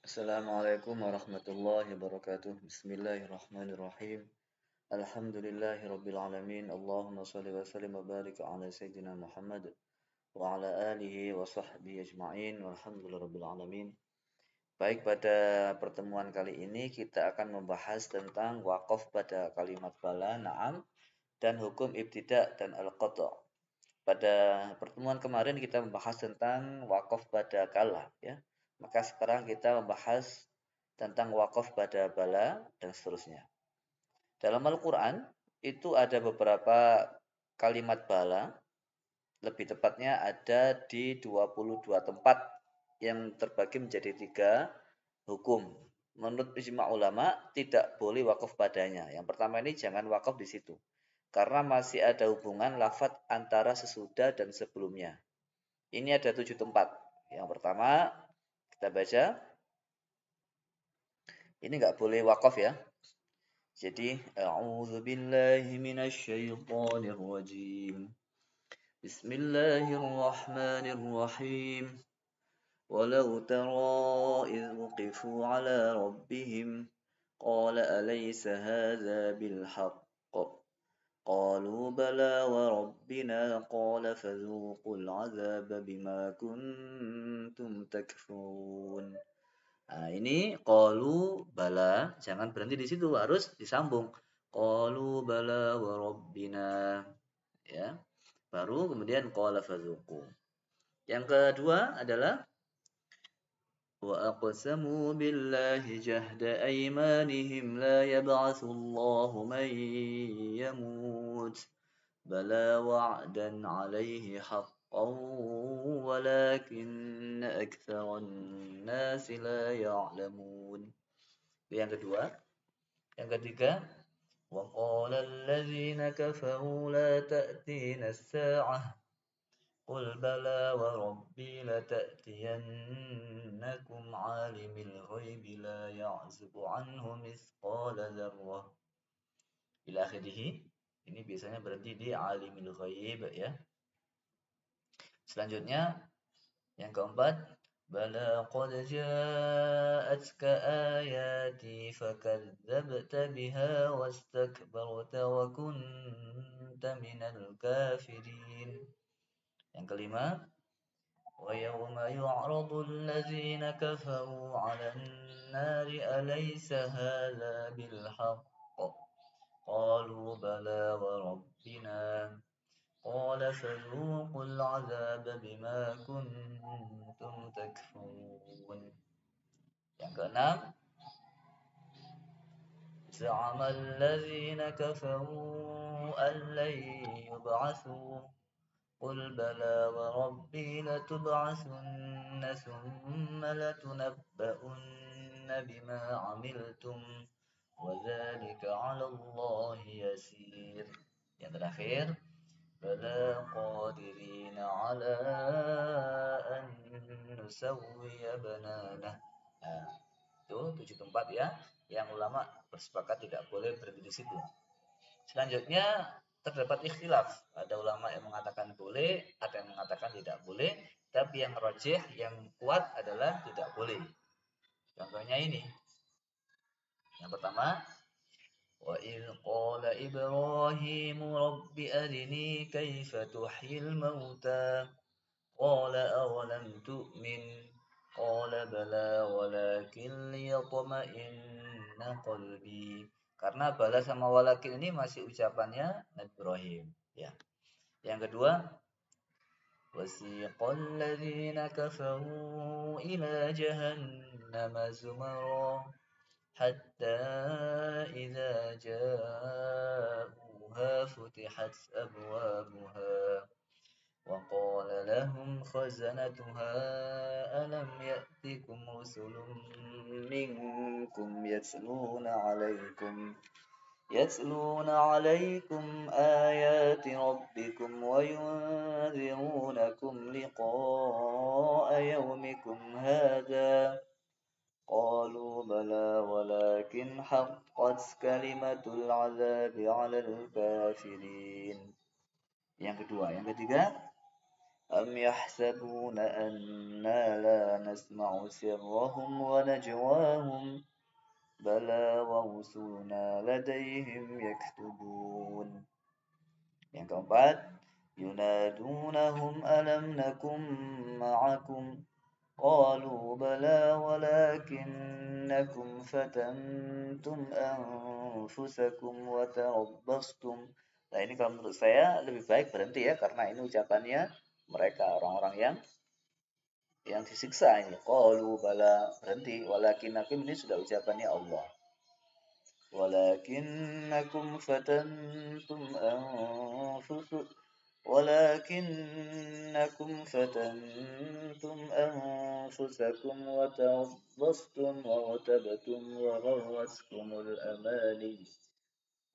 Assalamualaikum warahmatullahi wabarakatuh. Bismillahirrahmanirrahim. Alhamdulillahirabbil alamin. Allahumma shalli wa sallim wa barik ala sayyidina Muhammad wa ala alihi wa sahbihi ajma'in. Walhamdulillahirabbil alamin. Baik, pada pertemuan kali ini kita akan membahas tentang waqaf pada kalimat bala, na'am, dan hukum ibtida' dan al-qata'. Pada pertemuan kemarin kita membahas tentang waqaf pada kala, ya. Maka sekarang kita membahas tentang wakaf pada bala dan seterusnya. Dalam Al-Quran itu ada beberapa kalimat bala, lebih tepatnya ada di 22 tempat yang terbagi menjadi 3 hukum. Menurut ijma' ulama tidak boleh wakaf padanya. Yang pertama ini jangan wakaf di situ. Karena masih ada hubungan lafadz antara sesudah dan sebelumnya. Ini ada 7 tempat. Yang pertama kita baca. Ini nggak boleh wakaf ya. Jadi, a'udzu billahi minasy syaithanir rajim. Bismillahirrahmanirrahim. Walau tara idh wuqifu 'ala rabbihim qala alaysa hadza bil haqq. قالوا بلى وربنا قال فذوقوا العذاب بما كنتم تكفرون. Nah, ini qalu bala, jangan berhenti di situ, harus disambung. Qalu bala wa rabbina. Ya. Baru kemudian qala fadzuqu. Yang kedua adalah wa aqsamu billahi jahda aymanihim la yab'atsu Allahu man yamut. Bala wa'dan 'alaihi haqqan walakin aktsaran nasi la ya'lamun. Yang kedua, yang ketiga, wa qala alladziina kafaru la ta'tina as-saa'ah qul bala wa rabbi la ta'tiyannakum 'alimil ghaibi la ya'zubu 'anhu mithqala dzarrah ila akhirih. Ini biasanya berhenti di alimil ghaib ya. Selanjutnya yang keempat, bala qad ja'atka ayati fakadzdzabta biha wastakbarta wa kunta minal kafirin. Yang kelima, wa yawma yu'radu alladzina kafaru 'alan nari alaysa hadza bil haqq qalu bala wa rabbina qala fadhuqul 'adzaba bima kuntum takfurun. Yang keenam, za'ama alladzina kafaru an lan yub'atsu qul bala wa rabbi latub'atsunna thumma latunabba'unna bima 'amiltum wa dzalika 'ala Allahi yasir. Yang terakhir, bala qadirina 'ala an nusawwiya bananah. Nah, itu 7 tempat ya yang ulama bersepakat tidak boleh berhenti di situ. Selanjutnya terdapat ikhtilaf. Ada ulama yang mengatakan boleh, ada yang mengatakan tidak boleh, tapi yang rajih, yang kuat adalah tidak boleh. Contohnya ini. Yang pertama, wa idh qala Ibrahim rabbi arini kaifa tuhyil mauta qala awalam tu'min qala bala walakin liyatma'inna qalbi. Karena bala sama walakin ini masih ucapannya Nabi Ibrahim ya. Yang kedua, wasiqal ladzina kafaru ila jahannama zumara hatta idza ja'uha futihat abwabuha wa qala lahum khazanatuha alam ya'tikum rusulun minkum يتلون عليكم آيات ربكم وينذرونكم لقاء يومكم هذا قالوا بلى ولكن حقت كلمة العذاب على الكافرين. Yang kedua, yang ketiga, أم يحسبون أنا لا نسمع سرهم ونجواهم بلى ورسلنا لديهم يكتبون. Yang keempat, yunadunahum alam nakum ma'akum qalu bala walakinnakum fatantum anfusakum wa tarabbastum. Nah, ini kalau menurut saya lebih baik berhenti ya, karena ini ucapannya mereka orang-orang yang disiksa ini. Qalu bala, berhenti. Walakinnakum ini sudah ucapannya Allah. ولكنكم فتنتم أنفسكم ولكنكم فتنتم أنفسكم وتربصتم وارتبتم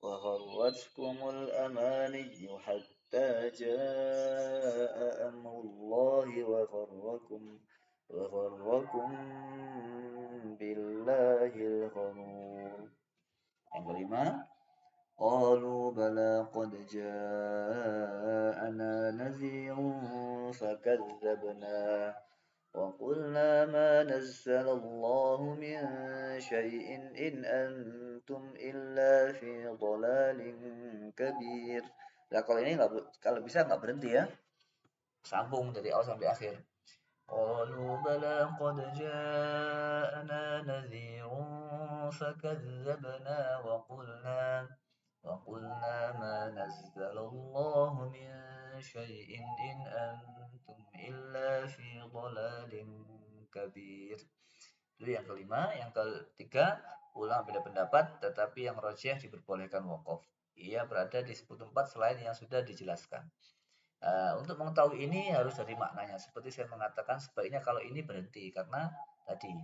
وغرتكم الأماني حتى جاء أمر الله وغركم بالله الغرور. Yang kelima, qalu bala qad ja'ana nadhirun fakadzabna wa qulna ma nazzala Allahu min syai'in in antum illa fi dhalalin kabir. Nah, kalau ini nggak, kalau bisa nggak berhenti ya, sambung dari awal sampai akhir. قالوا بلى قد جاءنا نذير فكذبنا وقلنا ما نزل الله من شيء إن أنتم إلا في ضلال كبير. Itu yang kelima. Yang ketiga, ulang beda pendapat tetapi yang rajih diperbolehkan wakaf. Ia berada di satu tempat selain yang sudah dijelaskan. Untuk mengetahui ini harus dari maknanya. Seperti saya mengatakan, sebaiknya kalau ini berhenti karena tadi ya,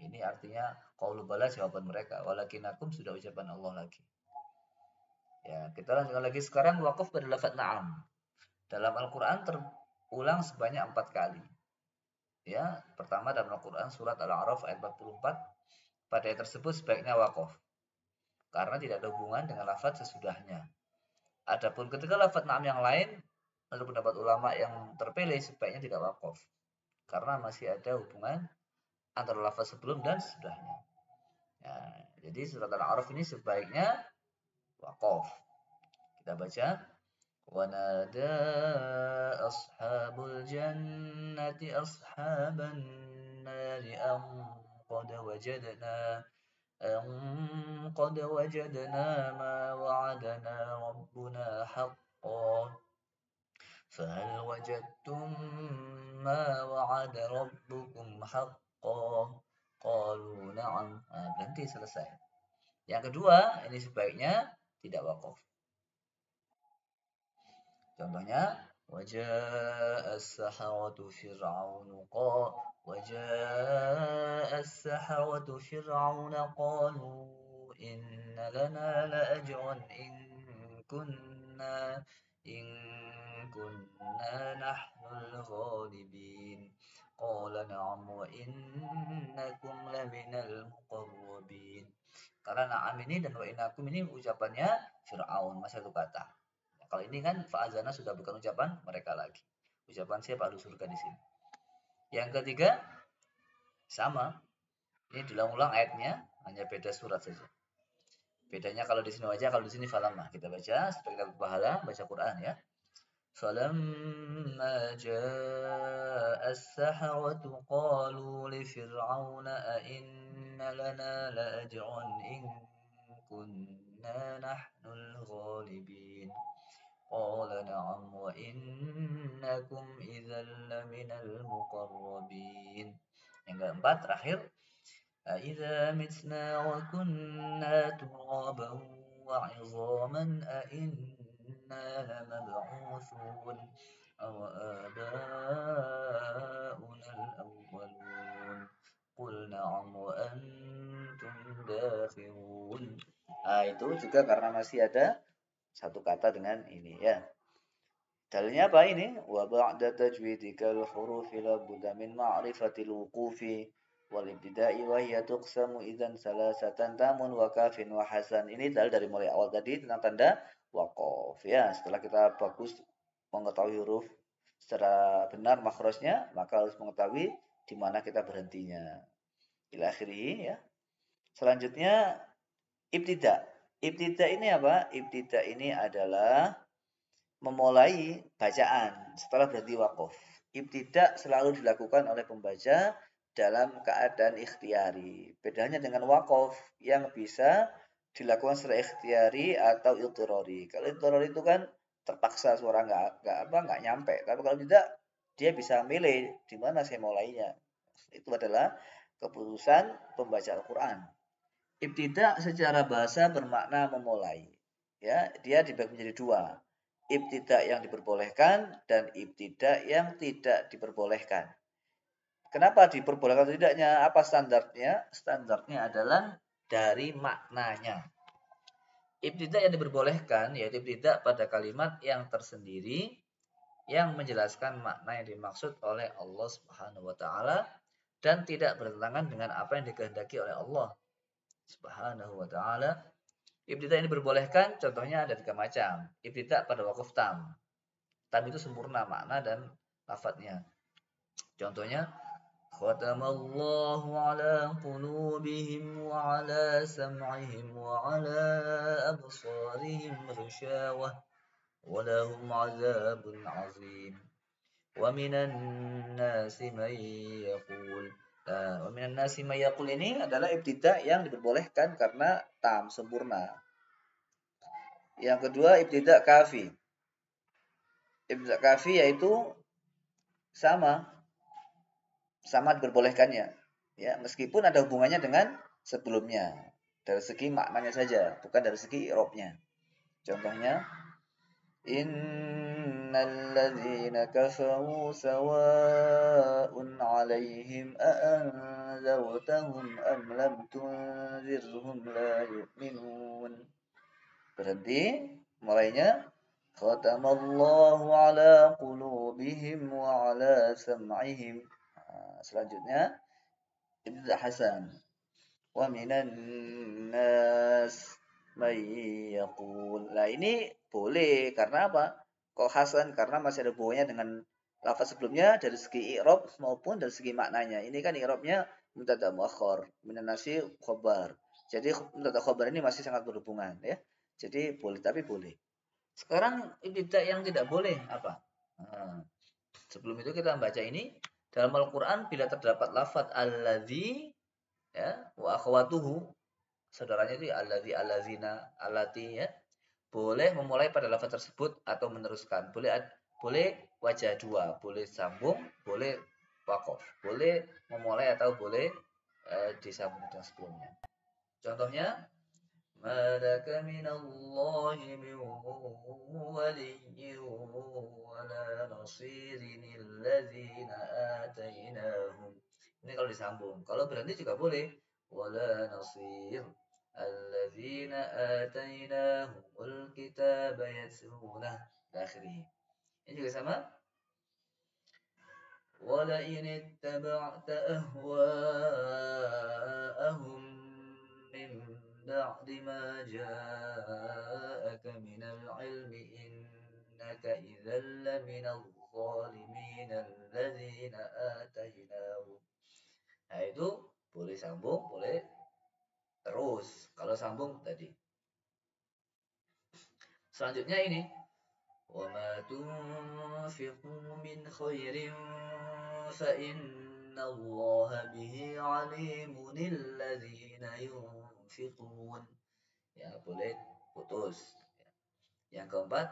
ini artinya qaulu bala jawaban mereka, walakinakum sudah ucapan Allah lagi. Ya, kita lanjutkan lagi sekarang wakaf pada lafaz na'am. Dalam Al-Qur'an terulang sebanyak 4 kali. Ya, pertama dalam Al-Qur'an surat Al-A'raf ayat 44. Pada ayat tersebut sebaiknya wakaf karena tidak ada hubungan dengan lafaz sesudahnya. Adapun ketika lafaz na'am yang lain, menurut pendapat ulama yang terpilih sebaiknya tidak wakaf karena masih ada hubungan antara lafaz sebelum dan sesudahnya. Ya, jadi surat Al-A'raf ini sebaiknya wakaf. Kita baca, wa nada ashabul jannati ashaban nari qad wajadna ma wa'adana rabbuna haqqan فهل وجدتم ما وعد ربكم حقا قالوا نعم. Nah, berhenti, selesai. Yang kedua, ini sebaiknya tidak wakaf. Contohnya, وجاء السحرة فرعون قالوا إن لنا لأجرا كنا إن كنا نحن الغالبين قال نعم وإنكم لمن المقربين. Karena na'am ini dan wa innakum ini ucapannya Fir'aun, masih satu kata. Kalau ini kan fa'azana sudah bukan ucapan mereka lagi. Ucapan siapa ahlu surga di sini. Yang ketiga, sama. Ini diulang-ulang ayatnya, hanya beda surat saja. Bedanya kalau di sini wajah, kalau di sini falamah. Kita baca supaya kita berpahala, baca Quran ya. فلما جاء السحرة قالوا لفرعون أئن لنا لأجرا إن كنا نحن الغالبين قال نعم وإنكم إذا لمن المقربين. Yang keempat terakhir, أإذا متنا وكنا ترابا وعظاما أإنا لمبعوثون أو آباؤنا الأولون قل نعم وأنتم داخرون. Itu juga karena masih ada satu kata dengan ini ya. Dalilnya apa ini? Wa ba'da tajwidikal hurufi la budda min ma'rifatil wuqufi wal ibtida'i wa hiya tuqsamu idzan salasatan tamun wa kafin wa hasan. Ini dalil dari mulai awal tadi tentang tanda waqaf ya. Setelah kita bagus mengetahui huruf secara benar makhrajnya, maka harus mengetahui di mana kita berhentinya. Ila akhirih ya. Selanjutnya ibtida. Ibtida ini apa? Ibtida ini adalah memulai bacaan setelah berhenti wakaf. Ibtida selalu dilakukan oleh pembaca dalam keadaan ikhtiari. Bedanya dengan wakaf yang bisa dilakukan secara ikhtiari atau iltirori. Kalau iltirori itu kan terpaksa suara nggak nyampe. Tapi kalau tidak, dia bisa milih di mana saya mulainya. Itu adalah keputusan pembaca Al-Quran. Ibtida secara bahasa bermakna memulai. Ya, dia dibagi menjadi dua. Ibtida yang diperbolehkan dan ibtida yang tidak diperbolehkan. Kenapa diperbolehkan atau tidaknya? Apa standarnya? Standarnya adalah dari maknanya. Ibtida yang diperbolehkan yaitu ibtida pada kalimat yang tersendiri yang menjelaskan makna yang dimaksud oleh Allah Subhanahu wa taala dan tidak bertentangan dengan apa yang dikehendaki oleh Allah Subhanahu wa taala. Ibtida yang diperbolehkan contohnya ada 3 macam. Ibtida pada wakaf tam. Tam itu sempurna makna dan lafadznya. Contohnya khatamallahu ala qulubihim wa ala sam'ihim wa ala absarihim ghishawah wa lahum 'adzabun 'adzim. Wa minan nasi may yaqul. Wa minan nasi may yaqul ini adalah ibtida yang diperbolehkan karena tam sempurna. Yang kedua ibtida kafi. Ibtida kafi yaitu sama diperbolehkannya. Ya, meskipun ada hubungannya dengan sebelumnya. Dari segi maknanya saja, bukan dari segi i'rabnya. Contohnya innal ladzina kafaru sawa'un 'alaihim a'anzartahum am lam tunzirhum la yu'minun. Berhenti, mulainya khatamallahu ala qulubihim wa ala sam'ihim. Selanjutnya ibtida hasan. Wa minan nas may yaqul. Nah, ini boleh karena apa? Kok hasan? Karena masih ada hubungannya dengan lafaz sebelumnya dari segi i'rab maupun dari segi maknanya. Ini kan i'rabnya mubtada muakhar, minan nasi khabar. Jadi mubtada khabar ini masih sangat berhubungan ya. Jadi boleh tapi boleh. Sekarang ibtida yang tidak boleh apa? Nah, sebelum itu kita baca ini dalam Al-Qur'an bila terdapat lafaz alladzi ya wa akhwatuhu saudaranya itu alladzi allazina allati ya boleh memulai pada lafaz tersebut atau meneruskan. Boleh wajah dua, boleh sambung, boleh waqaf. Boleh memulai atau boleh disambung dengan sebelumnya. Contohnya ما لك من الله من ولي ولا نصير الذين آتيناهم. Ini kalau disambung. Kalau berhenti juga boleh. ولا نصير الذين آتيناهم الكتاب يتلونه آخره. Ini juga sama. ولئن اتبعت أهواءهم من بعد ما جاءك من العلم إنك إذا لمن الظالمين الذين آتيناهم. Nah itu boleh sambung, boleh terus. Kalau sambung tadi. Selanjutnya ini وَمَا تُنْفِقُوا مِنْ خَيْرٍ فَإِنَّ اللَّهَ بِهِ عَلِيمٌ الَّذِينَ يُنْفِقُونَ. Ya, boleh putus. Yang keempat,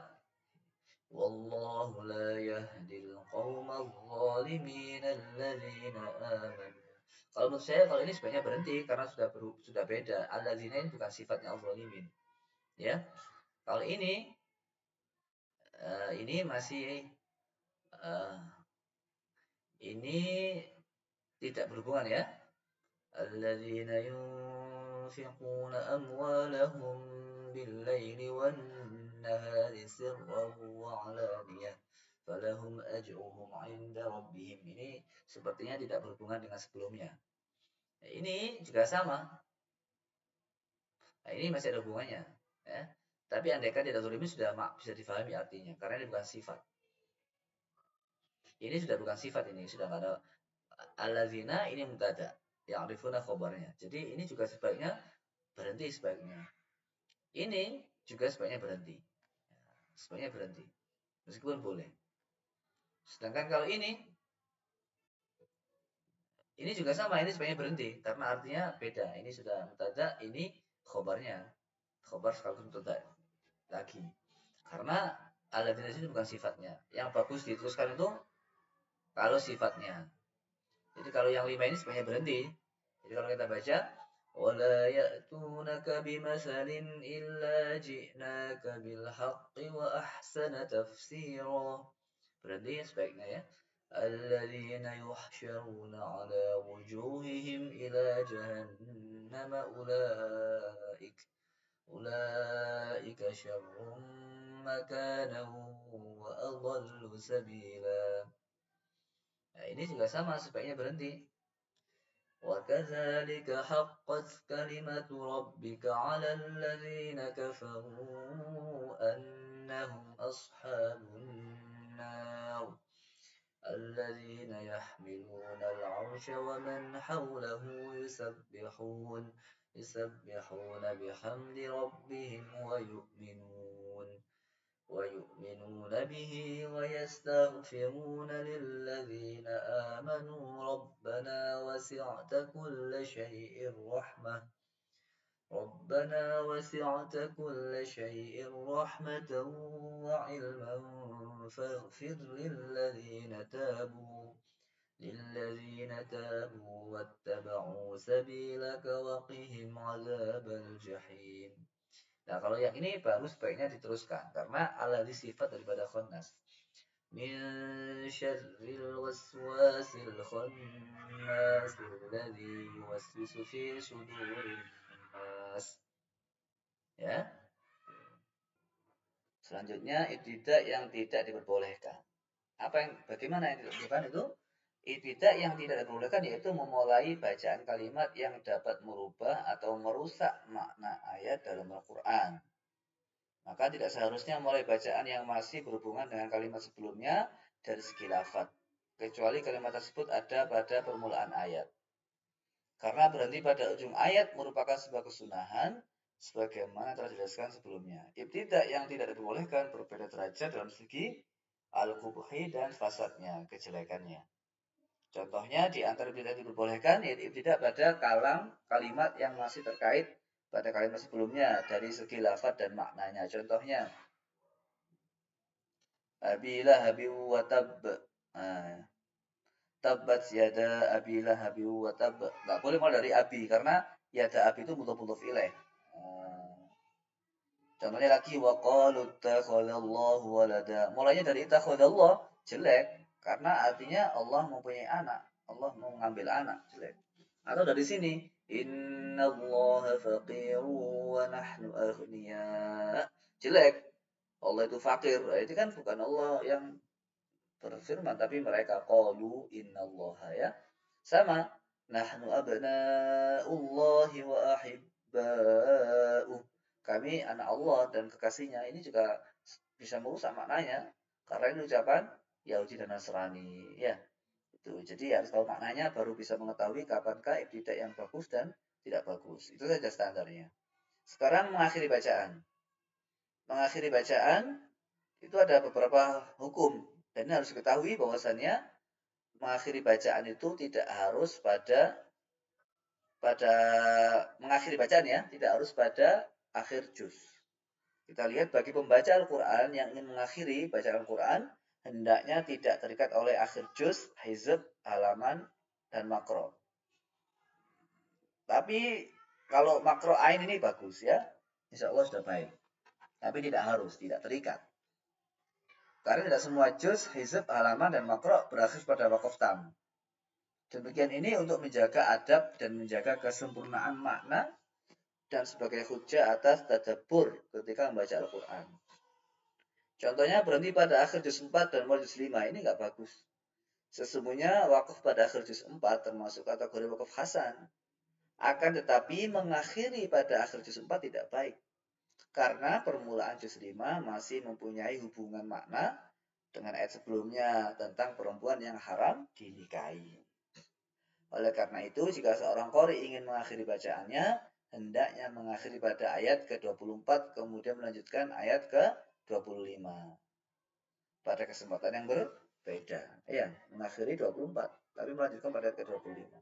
وَاللَّهُ لَا يَهْدِي الْقَوْمَ الظَّالِمِينَ الَّذِينَ آمَنُوا. Kalau menurut saya kalau ini sebenarnya berhenti karena sudah beda. Alladzina ini bukan sifatnya al-zalimin. Ya. Kalau ini masih ini tidak berhubungan ya. Alladzina yunfiquna amwalahum bil-laili wan-nahari sirran wa 'alaniyah falahum ajruhum 'inda rabbihim. Ini sepertinya tidak berhubungan dengan sebelumnya. Nah, ini juga sama. Nah, ini masih ada hubungannya ya. Tapi andaikan tidak zalimin sudah bisa difahami artinya karena ini bukan sifat. Ini sudah bukan sifat, ini sudah nggak ada. Alladzina ini mubtada, ya'rifuna khobarnya. Jadi ini juga sebaiknya berhenti sebaiknya. Ini juga sebaiknya berhenti. Sebaiknya berhenti. Meskipun boleh. Sedangkan kalau ini juga sama, ini sebenarnya berhenti karena artinya beda. Ini sudah mubtada, ini khobarnya. Khobar sekaligus mubtada lagi. Karena alladzina itu bukan sifatnya. Yang bagus diteruskan itu kalau sifatnya. Jadi kalau yang 5 ini sebenarnya berhenti. Jadi kalau kita baca wala ya'tunaka bimasalin illa ji'naka bil haqqi wa ahsana tafsira. Berarti sebaiknya ya. Alladzina yuhsyaruna ala wujuhihim ila jahannam ulaika syarrun makanan wa adallu sabila. Nah, ini juga sama, sebaiknya berhenti. وكذلك حقت كلمة ربك على الذين كفروا أنهم أصحاب النار الذين يحملون العرش ومن حوله يسبحون بحمد ربهم ويؤمنون به ويستغفرون للذين آمنوا ربنا وسعت كل شيء رحمة وعلما فاغفر للذين تابوا واتبعوا سبيلك وقهم عذاب الجحيم. Nah, kalau yang ini baru sebaiknya diteruskan karena alladzi sifat daripada khannas. Min syarril waswasil khannas alladzi yuwaswisu fi sudurin nas. Ya. Selanjutnya ibtida yang tidak diperbolehkan. Bagaimana yang tidak diperbolehkan itu? Ibtida yang tidak diperbolehkan yaitu memulai bacaan kalimat yang dapat merubah atau merusak makna ayat dalam Al-Qur'an. Maka tidak seharusnya mulai bacaan yang masih berhubungan dengan kalimat sebelumnya dari segi lafaz, kecuali kalimat tersebut ada pada permulaan ayat. Karena berhenti pada ujung ayat merupakan sebuah kesunahan sebagaimana telah dijelaskan sebelumnya. Ibtida yang tidak diperbolehkan berbeda derajat dalam segi al-qubhi dan fasadnya, kejelekannya. Contohnya di antara ibtida yang diperbolehkan yaitu ibtida pada kalimat yang masih terkait pada kalimat sebelumnya dari segi lafaz dan maknanya. Contohnya Abi Lahab wa tab. Nah, tabbat yada Abi Lahab wa tab. Enggak boleh mulai dari abi karena yada abi itu mudhof ilaih. Contohnya lagi wa qalu takhadallahu walada. Mulainya dari takhadallah jelek karena artinya Allah mempunyai anak. Allah mau mengambil anak, jelek. Atau dari sini innallaha faqiru wa nahnu aghniya. Jelek. Allah itu fakir. Itu kan bukan Allah yang berfirman tapi mereka qalu innallaha ya. Sama nahnu abna'ullahi wa ahibba'uh. Kami anak Allah dan kekasihnya. Ini juga bisa merusak maknanya karena ini ucapan Yahudi dan Nasrani ya. Itu. Jadi harus tahu maknanya baru bisa mengetahui kapankah ibtidak yang bagus dan tidak bagus. Itu saja standarnya. Sekarang mengakhiri bacaan. Mengakhiri bacaan itu ada beberapa hukum dan ini harus diketahui bahwasannya mengakhiri bacaan itu tidak harus pada mengakhiri bacaan ya, tidak harus pada akhir juz. Kita lihat bagi pembaca Al-Qur'an yang ingin mengakhiri bacaan Al-Qur'an hendaknya tidak terikat oleh akhir juz, hizb, halaman dan makro. Tapi kalau makro ain ini bagus ya, insya Allah sudah baik. Tapi tidak harus, tidak terikat. Karena tidak semua juz, hizb, halaman, dan makro berakhir pada waqaf tam. Demikian ini untuk menjaga adab dan menjaga kesempurnaan makna dan sebagai hujah atas tadabbur ketika membaca Al-Quran. Contohnya berhenti pada akhir juz 4 dan mulai juz 5, ini nggak bagus. Sesungguhnya waqaf pada akhir juz 4 termasuk kategori waqaf hasan. Akan tetapi mengakhiri pada akhir juz 4 tidak baik. Karena permulaan juz 5 masih mempunyai hubungan makna dengan ayat sebelumnya tentang perempuan yang haram dinikahi. Oleh karena itu, jika seorang qori ingin mengakhiri bacaannya, hendaknya mengakhiri pada ayat ke-24, kemudian melanjutkan ayat ke-25. Pada kesempatan yang berbeda. Iya, mengakhiri 24, tapi melanjutkan pada ayat ke-25.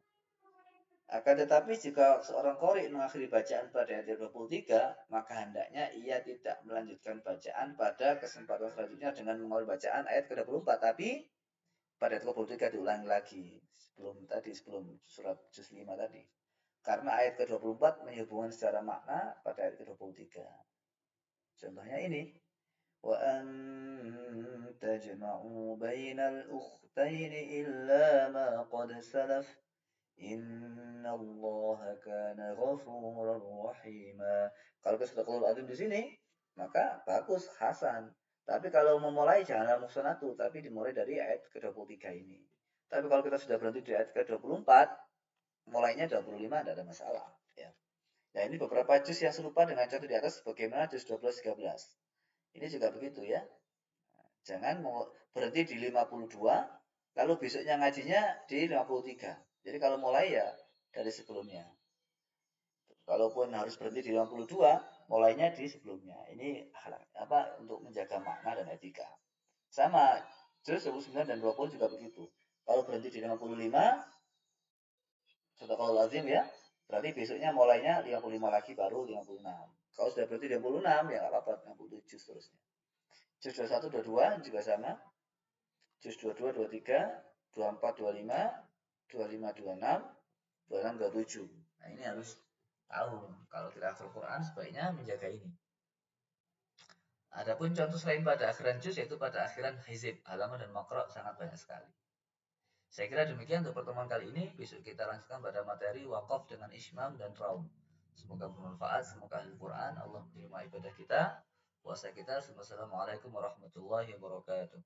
Akan tetapi jika seorang qori mengakhiri bacaan pada ayat 23, maka hendaknya ia tidak melanjutkan bacaan pada kesempatan selanjutnya dengan mengawali bacaan ayat ke-24, tapi pada ayat ke-23 diulangi lagi sebelum surat juz 5 tadi. Karena ayat ke-24 menyambungkan secara makna pada ayat ke-23. Contohnya ini, wa an tajma'u bainal ukhtaini illa ma qad salaf innallaha kana ghafurar rahima. Kalau Sadaqallahul Azim di sini, maka bagus, hasan. Tapi kalau memulai jangan muhsanatu, tapi dimulai dari ayat ke-23 ini. Tapi kalau kita sudah berhenti di ayat ke-24, mulainya 25 tidak ada masalah. Ya. Nah ini beberapa juz yang serupa dengan contoh di atas, bagaimana juz 12-13. Ini juga begitu ya. Jangan berhenti di 52, lalu besoknya ngajinya di 53. Jadi kalau mulai ya dari sebelumnya. Kalaupun harus berhenti di 52, mulainya di sebelumnya. Ini untuk menjaga makna dan etika. Sama, juz 29 dan 20 juga begitu. Kalau berhenti di 55, Sadaqallahul Azim ya, berarti besoknya mulainya 55 lagi baru 56. Kalau sudah berhenti 56 ya nggak apa-apa 57 seterusnya. Juz 21, 22 juga sama. Juz 22, 23, 24, 25, 25, 26, 26, 27. Nah ini harus tahu. Kalau kita hafal Quran sebaiknya menjaga ini. Adapun contoh selain pada akhiran juz yaitu pada akhiran hizib, halaman dan makro sangat banyak sekali. Saya kira demikian untuk pertemuan kali ini. Besok kita lanjutkan pada materi wakaf dengan ismam dan raum. Semoga bermanfaat, semoga Al-Quran Allah menerima ibadah kita, puasa kita. Wassalamualaikum warahmatullahi wabarakatuh.